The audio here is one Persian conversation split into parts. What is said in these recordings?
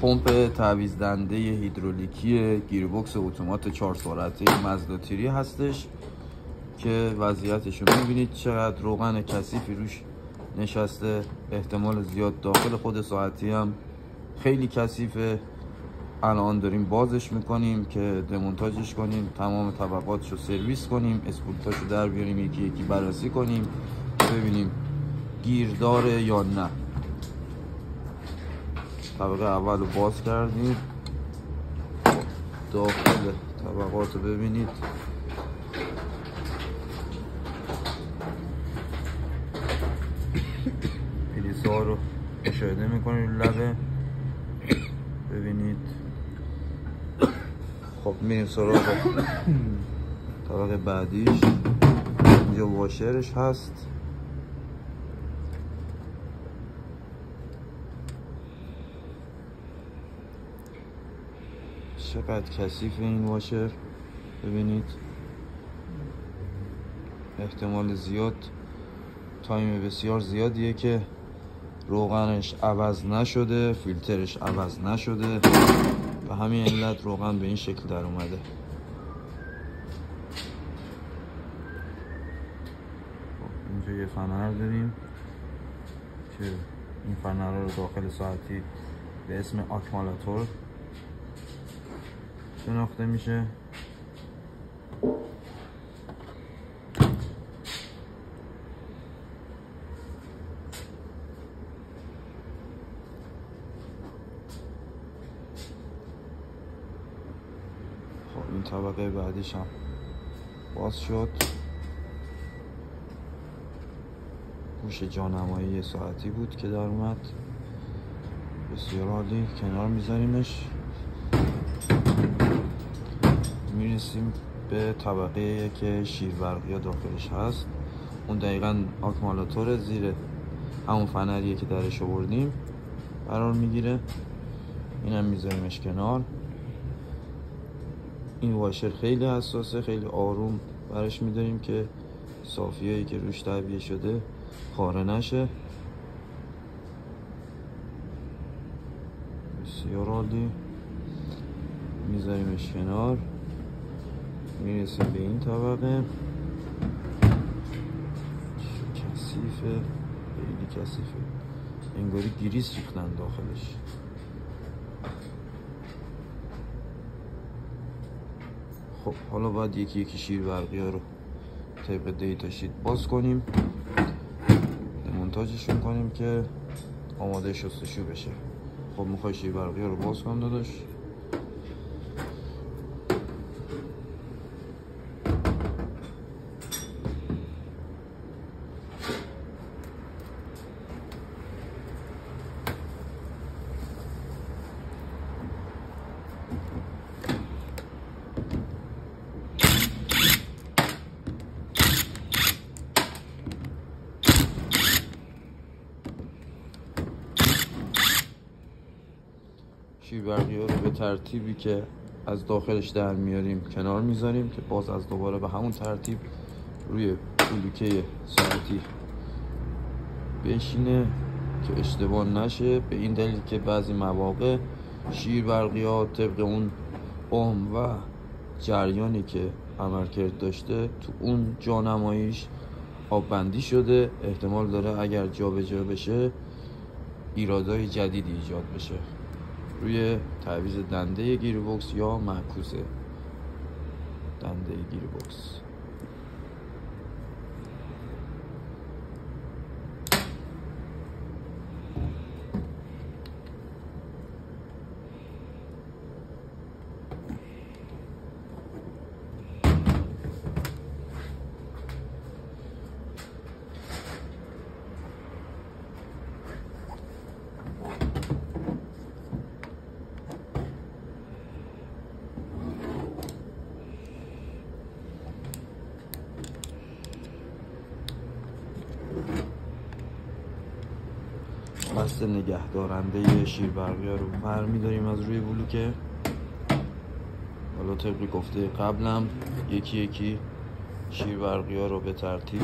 پمپ تعویض دنده هیدرولیکی گیربکس اتومات 4 سرعته مازدا تیری هستش که وضعیتش رو میبینید چقدر روغن کثیفی روش نشسته. احتمال زیاد داخل خود ساعتی هم خیلی کثیفه. الان داریم بازش میکنیم که دمونتاژش کنیم، تمام طبقاتش رو سرویس کنیم، اسپولتاش رو در بیاریم، یکی یکی بررسی کنیم ببینیم گیر داره یا نه. طبقه اول رو باز کردیم، داخل طبقات رو ببینید پلیسه ها رو مشاهده میکنید لبه ببینید. خب میریم سراغ طبقه بعدیش. اینجا واشرش هست، چقدر کثیف این واشر ببینید. احتمال زیاد تایم بسیار زیادیه که روغنش عوض نشده، فیلترش عوض نشده و همین علت روغن به این شکل در اومده. اینجا یه فنر داریم که این فنر رو داخل ساعتی به اسم آکمالاتور شناخته میشه. خب این طبقه بعدیش هم باز شد. گوش جانمایی ساعتی بود که در اومد، بسیار عالی. کنار میذاریمش. میرسیم به طبقه که شیربرقی داخلش هست. اون دقیقا آکمالاتور زیر همون فنریه که درش آوردیم قرار میگیره. اینم میذاریمش کنار. این واشر خیلی حساسه، خیلی آروم برش میداریم که صافیه‌ای که روش تعبیه شده خاره نشه. بسیار عالی. میذاریمش کنار. میرسیم به این طبقه. کثیفه، خیلی کثیفه، انگاری گریس ریختن داخلش. خب حالا باید یکی یکی شیربرقی ها رو طبق دیتا شیت باز کنیم، دمونتاژشون کنیم که آماده شستشو بشه. خب میخوای شیربرقی ها رو باز کنم داداش؟ شیربرقی ها رو به ترتیبی که از داخلش در میاریم کنار میذاریم که باز از دوباره به همون ترتیب روی بلوکه ساعتی بشینه که اشتباه نشه. به این دلیل که بعضی مواقع شیربرقی ها طبق اون اوم و جریانی که عملکرد داشته تو اون جانماییش آب بندی شده. احتمال داره اگر جابجا بشه ایرادای جدیدی ایجاد بشه روی تعویض دنده گیربکس یا معکوس دنده گیربکس. بسته نگه دارنده شیربرقی ها رو برمی‌داریم از روی بلوکه. حالا طبق گفته قبلم یکی یکی شیربرقی ها رو به ترتیب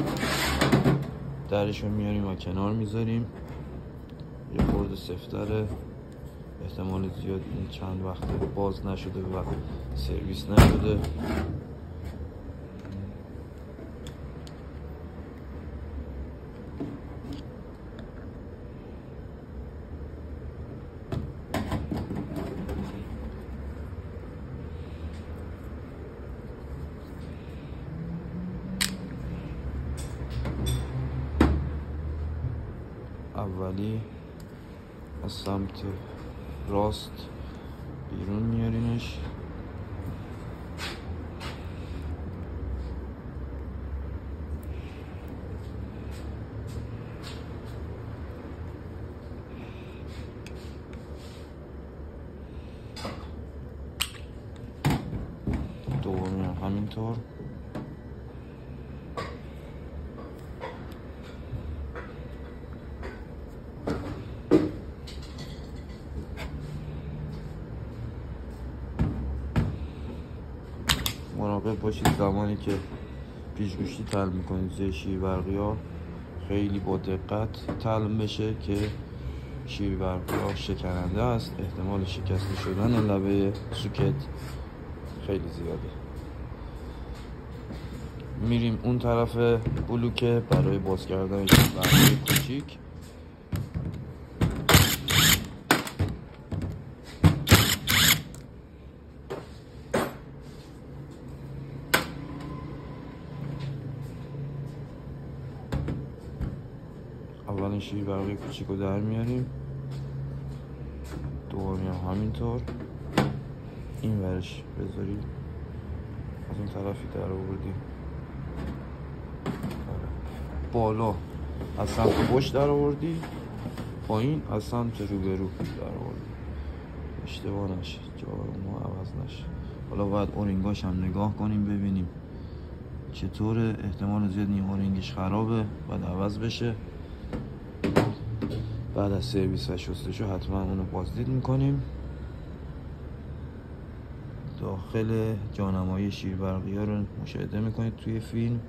درشون میاریم و کنار میذاریم. یه خورده سفتره احتمال زیاد این چند وقت باز نشده و سرویس نشده. اولی از سمت راست بیرون میارینش، دومی هم همینطور. مراقب باشید زمانی که پیشگوشتی تعلیم میکنید زیر شیر برقی ها خیلی با دقت تعلیم بشه که شیر برقی ها شکننده است، احتمال شکسته شدن لبه سوکت خیلی زیاده. میریم اون طرف بلوکه برای باز کردن شیر برقی کوچیک. اولین شیر برقی کوچیک رو در میاریم، دومی هم همینطور. این ورش بذاری، از اون طرفی در آوردی، بالا از سمت پشت در آوردی، پایین از سمت روبرو در آوردی. اشتباه نشه، جا ما عوض نشه. حالا باید اورینگاش هم نگاه کنیم ببینیم چطوره. احتمال زیاد نیم اورینگش خرابه، باید عوض بشه. بعد از سرویس و شستشو حتما اونو بازدید میکنیم. داخل جانمایی شیر برقی ها رو مشاهده میکنید توی فیلم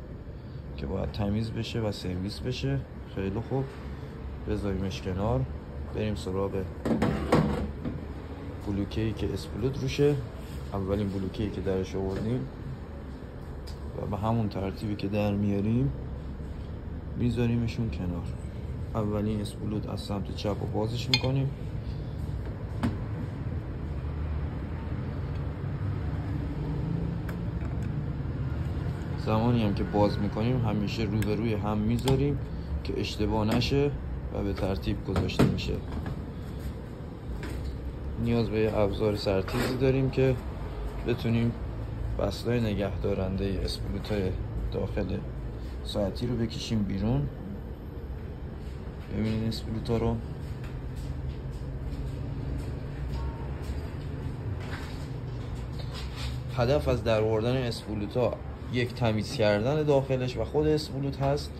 که باید تمیز بشه و سرویس بشه. خیلی خوب، بذاریمش کنار. بریم سراغ بلوکه‌ای که اسپولوت روشه. اولین بلوکه‌ای که درش آوردیم و به همون ترتیبی که در میاریم میذاریمشون کنار. اولین اسپولوت از سمت چپ رو بازش میکنیم، زمانی هم که باز میکنیم همیشه روبروی هم میذاریم که اشتباه نشه و به ترتیب گذاشته میشه. نیاز به یه ابزار سرتیزی داریم که بتونیم وصلای نگه دارنده اسپولوت های داخل ساعتی رو بکشیم بیرون. ببینید اسپولوت ها رو هدف از در آوردن اسپولوت ها یک تمیز کردن داخلش و خود اسپولوت هست،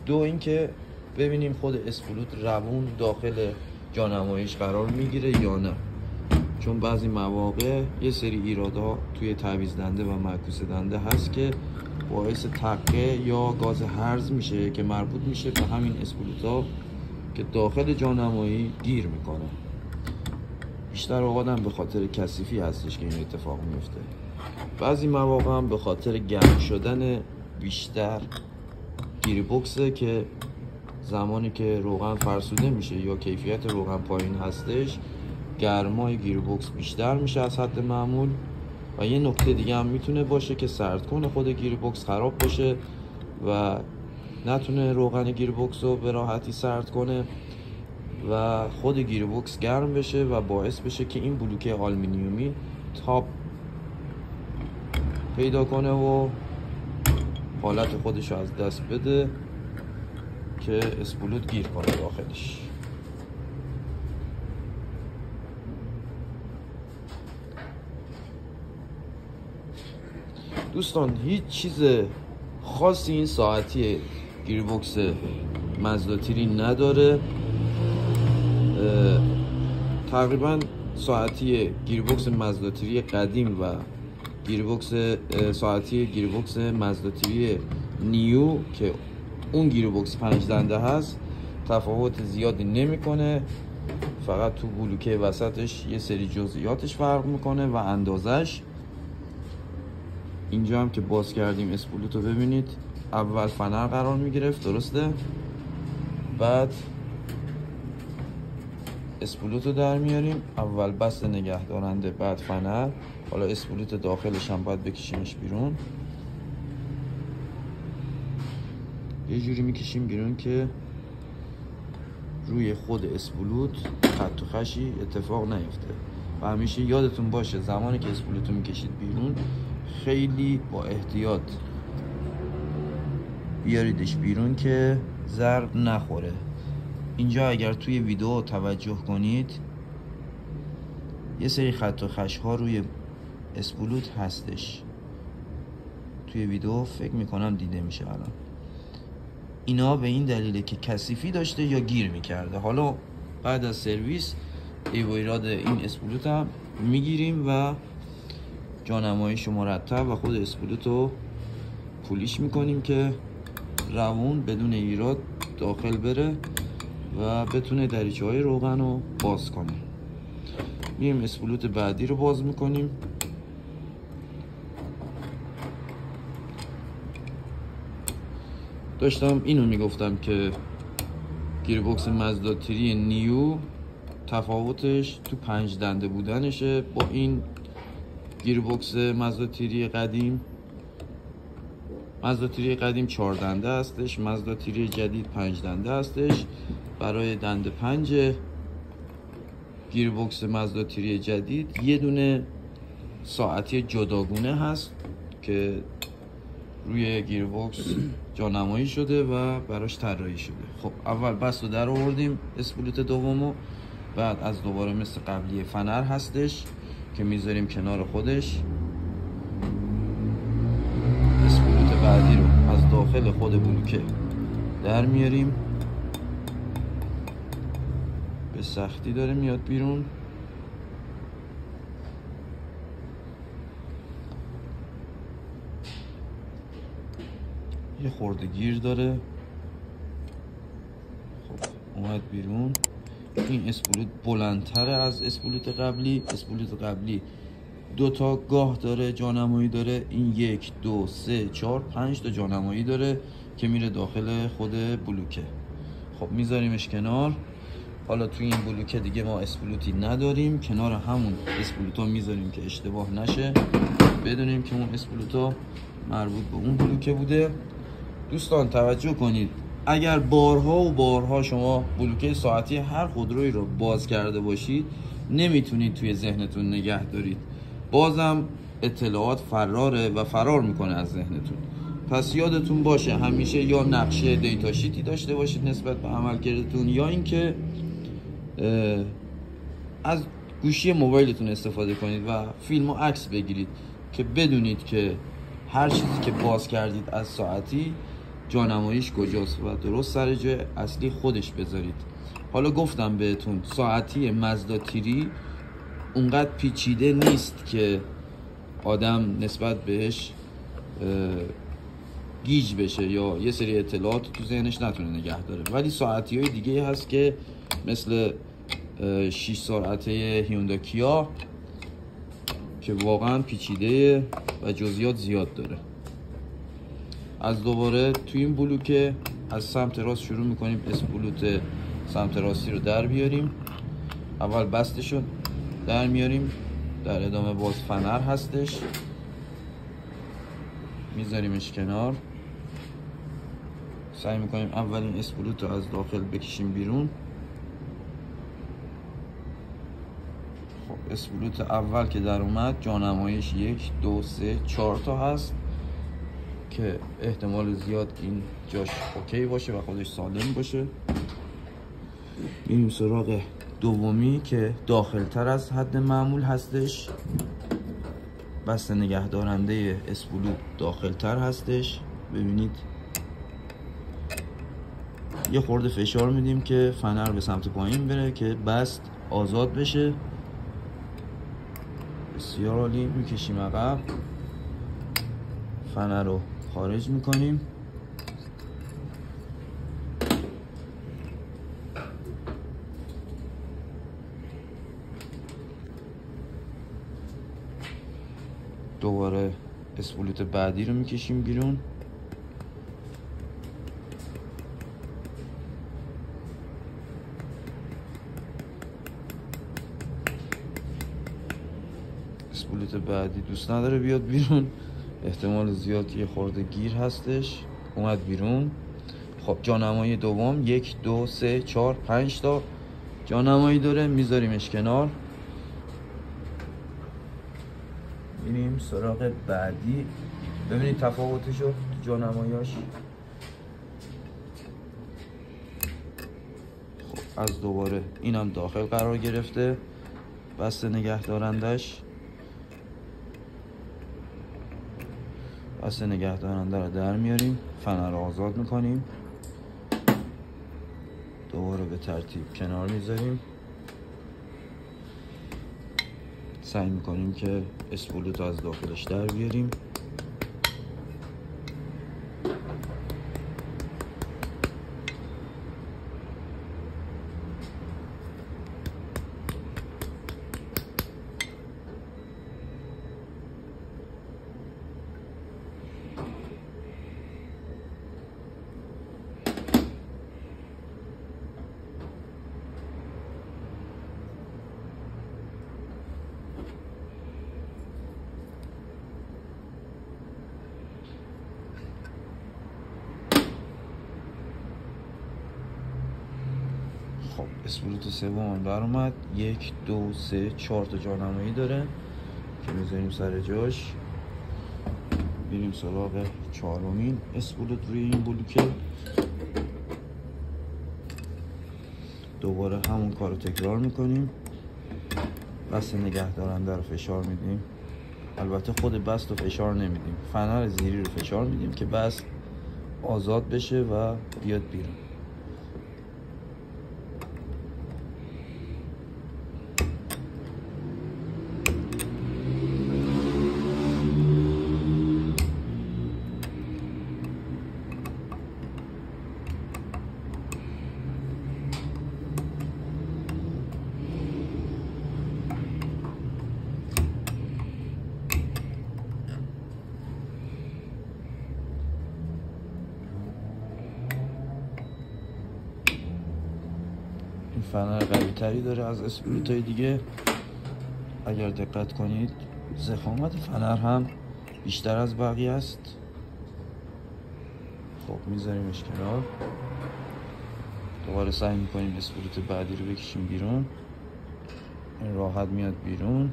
دو اینکه ببینیم خود اسپولوت روون داخل جانماییش قرار میگیره یا نه، چون بعضی مواقع یه سری ایرادها توی تعویض دنده و معکوس دنده هست که باعث تقه یا گاز هرز میشه که مربوط میشه به همین اسپولوت ها که داخل جانمایی گیر میکنه. بیشتر اوقات هم به خاطر کثیفی هستش که این اتفاق میفته. بعضی مواقع هم به خاطر گرم شدن بیشتر گیربکسه که زمانی که روغن فرسوده میشه یا کیفیت روغن پایین هستش گرمای گیربکس بیشتر میشه از حد معمول. و یه نکته دیگه هم میتونه باشه که سردکن خود گیربکس خراب باشه و نتونه روغن گیربکس رو به راحتی سرد کنه و خود گیربکس گرم بشه و باعث بشه که این بلوکه آلومینیومی تاپ پیدا کنه و حالت خودش رو از دست بده که اسپولوت گیر کنه داخلش. دوستان هیچ چیز خاصی این ساعتی گیربکس مزداتیری نداره. تقریبا ساعتی گیربکس مزداتیری قدیم و ساعتی گیربکس مزداتیری نیو که اون گیربکس 5 دنده هست تفاوت زیادی نمیکنه. فقط تو بلوکه وسطش یه سری جزئیاتش فرق میکنه و اندازش. اینجا هم که باز کردیم اسپولت رو ببینید، اول فنر قرار میگرفت، درسته؟ بعد اسپولت رو در میاریم، اول بست نگه دارنده بعد فنر. حالا اسپولت داخلش هم باید بکشیمش بیرون، یه جوری میکشیم بیرون که روی خود اسپولت خط و خشی اتفاق نیفته. و همیشه یادتون باشه زمانی که اسپولت رو میکشید بیرون خیلی با احتیاط بیاریدش بیرون که ضرب نخوره. اینجا اگر توی ویدیو توجه کنید یه سری خط و خش ها روی اسپولت هستش، توی ویدیو فکر میکنم دیده میشه الان. اینا به این دلیله که کثیفی داشته یا گیر میکرده. حالا بعد از سرویس ایراد این اسپولت هم میگیریم و جانماییش مرتب و خود اسپولت رو پولیش میکنیم که روون بدون ایراد داخل بره و بتونه دریچه های روغن رو باز کنه. میریم اسپولت بعدی رو باز میکنیم. داشتم اینو میگفتم که گیربکس مازدا تری نیو تفاوتش تو 5 دنده بودنشه با این گیربکس مازدا تری قدیم. مازدا تری قدیم 4 دنده هستش، مازدا تری جدید 5 دنده هستش. برای دنده 5 گیربکس مازدا تری جدید یه دونه ساعتی جداگونه هست که روی گیربکس جانمایی شده و براش طراحی شده. خب اول بست رو در آوردیم اسپولت دومو، بعد از دوباره مثل قبلی فنر هستش که میذاریم کنار خودش. اسپولت بعدی رو از داخل خود بلوکه در میاریم، به سختی داره میاد بیرون. یه خورده گیر داره. خب اومد بیرون. این اسپولت بلندتره از اسپولت قبلی. اسپولت قبلی 2 تا گاه داره جانمایی داره، این 1 2 3 4 5 تا جانمایی داره که میره داخل خود بلوکه. خب میذاریمش کنار. حالا توی این بلوکه دیگه ما اسپولتی نداریم، کنار همون اسپولت ها میذاریم که اشتباه نشه، بدونیم که اون اسپولت ها مربوط به اون بلوکه بوده. دوستان توجه کنید، اگر بارها و بارها شما بلوکه ساعتی هر خودرویی رو باز کرده باشید نمیتونید توی ذهنتون نگه دارید، بازم اطلاعات فراره و فرار میکنه از ذهنتون. پس یادتون باشه همیشه یا نقشه دیتا شیتی داشته باشید نسبت به عملکردتون، یا اینکه از گوشی موبایلتون استفاده کنید و فیلم و عکس بگیرید که بدونید که هر چیزی که باز کردید از ساعتی جانماییش کجاست و درست سر جای اصلی خودش بذارید. حالا گفتم بهتون ساعتی مازدا تری اونقدر پیچیده نیست که آدم نسبت بهش گیج بشه یا یه سری اطلاعات تو ذهنش نتونه نگه داره، ولی ساعتی های دیگه هست که مثل 6 ساعته هیوندا کیا که واقعا پیچیده و جزئیات زیاد داره. از دوباره توی این بلوکه از سمت راست شروع میکنیم، اسپولت سمت راستی رو در بیاریم. اول بستش رو در میاریم، در ادامه باز فنر هستش، میذاریمش کنار. سعی میکنیم اولین اسپولت رو از داخل بکشیم بیرون. خب اسپولت اول که در اومد جانماییش 1 2 3 4 تا هست که احتمال زیاد این جاش اوکی باشه و خودش سالم باشه. میریم سراغ دومی که داخل تر از حد معمول هستش. بسته نگه دارنده اسپولت داخل تر هستش، ببینید یه خورده فشار میدیم که فنر به سمت پایین بره که بست آزاد بشه. بسیار عالی. میکشیم عقب، فنر رو خارج میکنیم. دوباره اسپولت بعدی رو میکشیم بیرون. اسپولت بعدی دوست نداره بیاد بیرون، احتمال زیاد یه خورده گیر هستش، اومد بیرون. خب جانمایی دوم 1 2 3 4 5 تا جانمایی داره، میذاریمش کنار. میریم سراغ بعدی. ببینید تفاوتشو جانماییاش. خب از دوباره اینم داخل قرار گرفته، بسته نگه دارندش. بسته نگه دارنده رو در میاریم، فنر رو آزاد میکنیم، دوباره به ترتیب کنار میذاریم. سعی میکنیم که اسپولت رو از داخلش در بیاریم. خب اسپولت سوم در اومد. 1 2 3 4 تا جانمایی داره که میذاریم سر جاش. بریم سراغ چهارمین اسپولت روی این بلوکه. دوباره همون کار رو تکرار میکنیم، بسته نگه دارنده رو فشار میدیم. البته خود بست رو فشار نمیدیم، فنر زیری رو فشار میدیم که بست آزاد بشه و بیاد بیرون. این فنر قوی تری داره از اسپولت های دیگه. اگر دقت کنید ضخامت فنر هم بیشتر از بقیه است. خب میذاریمش کنار. دوباره سعی میکنیم اسپولت بعدی رو بکشیم بیرون. این راحت میاد بیرون.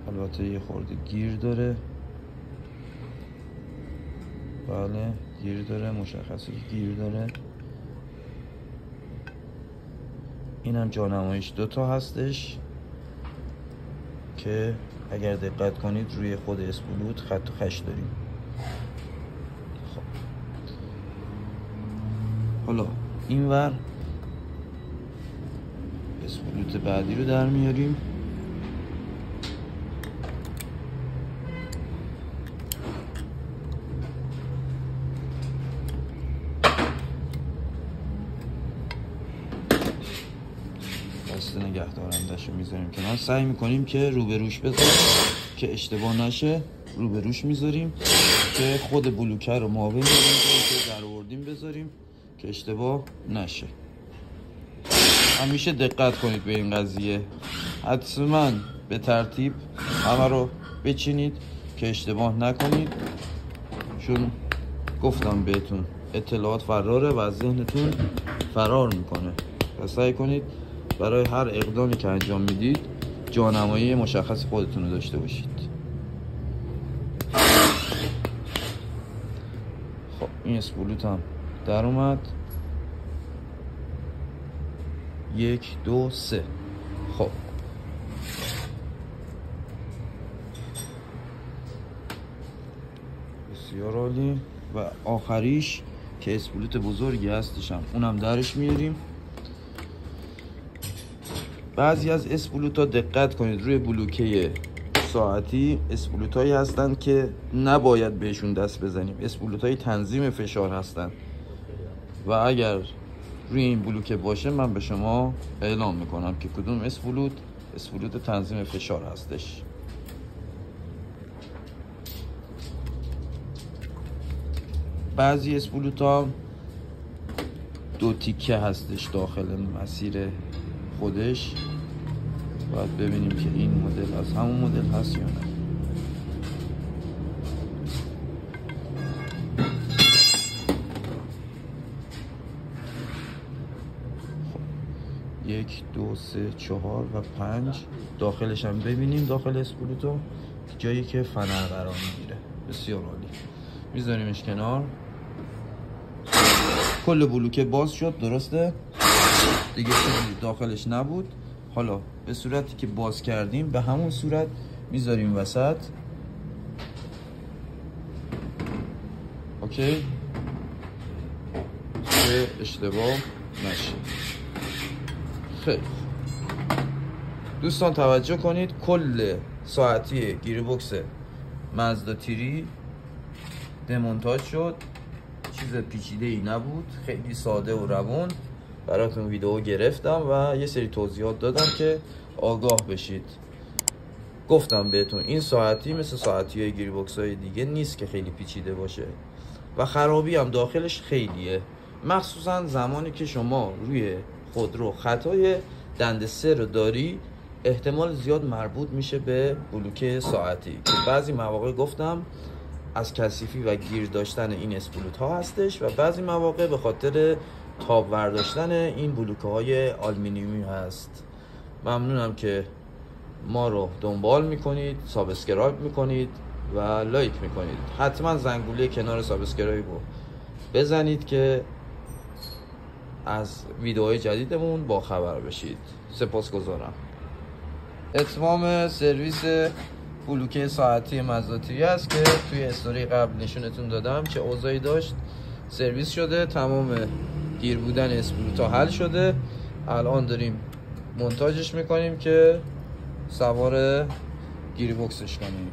البته یه خورده گیر داره. بله گیر داره، مشخصه که گیر داره. اینم جانماییش 2 تا هستش که اگر دقت کنید روی خود اسپولت خط و خش داریم. خب حالا اینور اسپولت بعدی رو در میاریم. بسته نگه دارندش رو میذاریم کنار. سعی میکنیم که روبروش بذاریم که اشتباه نشه. روبروش میذاریم که خود بلوکه رو مابین که در آوردیم بذاریم که اشتباه نشه. همیشه دقت کنید به این قضیه، حتما به ترتیب همه رو بچینید که اشتباه نکنید، چون گفتم بهتون اطلاعات فراره و از ذهنتون فرار میکنه. و سعی کنید برای هر اقدامی که انجام میدید جانمایی مشخص خودتون رو داشته باشید. خب این اسپولت هم در اومد. 1 2 3. خب بسیار عالی. و آخریش که اسپولت بزرگی هستش هم اونم درش میاریم. بعضی از اسپولت ها دقت کنید روی بلوکه ساعتی اسپولت هایی هستن که نباید بهشون دست بزنیم. اسپولت های تنظیم فشار هستن و اگر روی این بلوکه باشه من به شما اعلام میکنم که کدوم اسپولت تنظیم فشار هستش. بعضی اسپولوت ها 2 تیکه هستش داخل مسیر خودش. باید ببینیم که این مدل از همون مدل هست یا نه. خب 1 2 3 4 و 5 داخلش هم ببینیم. داخل اسپولوتو جایی که فنر قرار میگیره. بسیار عالی. میذاریمش کنار. کل بلوکه باز شد، درسته؟ دیگه چیزی داخلش نبود. حالا به صورتی که باز کردیم به همون صورت میذاریم وسط. اوکی، که اشتباه نشه. خیلی دوستان توجه کنید، کل ساعتی گیربکس مازدا تیری دمونتاژ شد. چیز پیچیده ای نبود، خیلی ساده و روون براتون ویدیو گرفتم و یه سری توضیحات دادم که آگاه بشید. گفتم بهتون این ساعتی مثل ساعتی های گیربکس های دیگه نیست که خیلی پیچیده باشه و خرابی هم داخلش خیلیه، مخصوصا زمانی که شما روی خودرو خطای دنده 3 رو داری. احتمال زیاد مربوط میشه به بلوکه ساعتی که بعضی مواقع گفتم از کثیفی و گیر داشتن این اسپولوت ها هستش و بعضی مواقع به خاطر تاب برداشتن این بلوکه های آلومینیومی هست. ممنونم که ما رو دنبال میکنید، سابسکرایب میکنید و لایک میکنید. حتما زنگوله کنار سابسکرایب رو بزنید که از ویدیوهای جدیدمون با خبر بشید. سپاسگزارم. اتمام سرویس بلوکه ساعتی مازدا تیری است که توی استوری قبل نشونتون دادم چه اوضاعی داشت. سرویس شده، تمام گیر بودن اسپولوتا حل شده. الان داریم مونتاژش میکنیم که سوار گیربکسش کنیم.